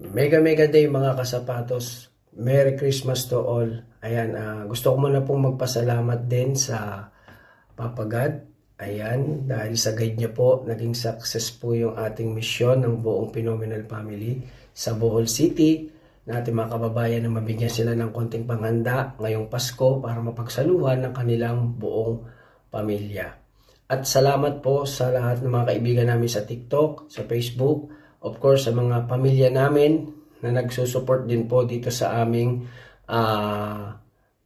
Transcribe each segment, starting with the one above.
Mega mega day mga kasapatos. Merry Christmas to all. Ayan, gusto ko muna pong magpasalamat din sa Papa God. Ayan, dahil sa guide niya po, naging success po yung ating misyon ng buong Phenomenal Family sa Bohol City. Na ating mga kababayan na mabigyan sila ng konting panghanda ngayong Pasko para mapagsaluhan ng kanilang buong pamilya. At salamat po sa lahat ng mga kaibigan namin sa TikTok, sa Facebook, of course sa mga pamilya namin na nagsusupport din po dito sa aming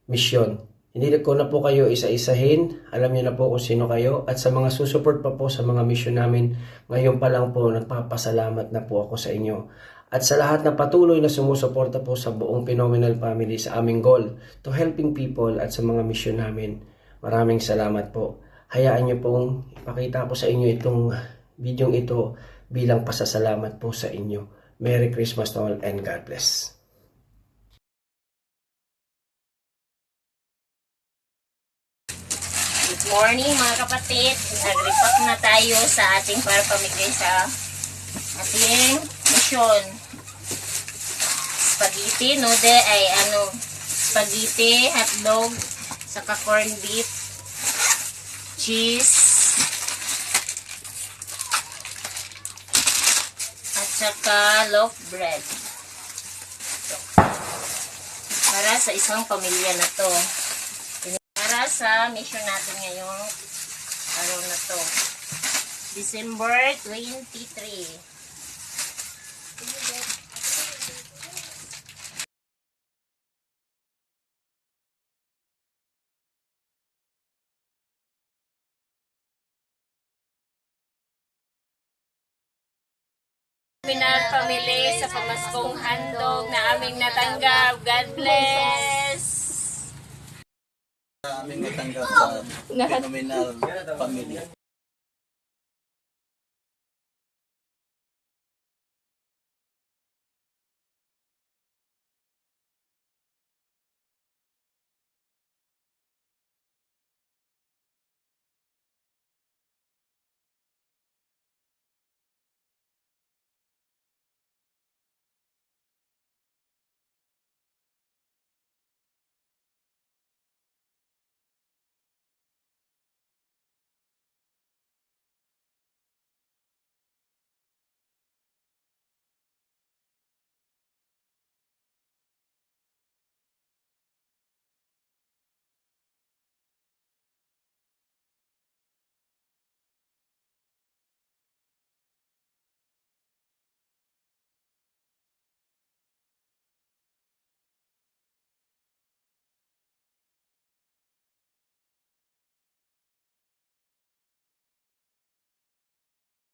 mission. Hindi ko na po kayo isa-isahin, alam niyo na po kung sino kayo, at sa mga susupport pa po sa mga mission namin, ngayon pa lang po nagpapasalamat na po ako sa inyo. At sa lahat na patuloy na sumusuporta po sa buong Phenomenal Family sa aming goal to helping people at sa mga mission namin, maraming salamat po. Hayaan niyo pong ipakita ko sa inyo itong video ito bilang pasasalamat po sa inyo. Merry Christmas to all and God bless. Good morning mga kapatid. Nag-repack na tayo sa ating para pamigay sa ating mission. Spaghetti, spaghetti, hotdog, saka corned beef, cheese, at saka loaf bread. Ito. Para sa isang pamilya na to. Para sa mission natin ngayong araw na to. December 23. Phenomenal Family sa pamaskong handog na aming natanggap. God bless! Aming natanggap sa Phenomenal Family.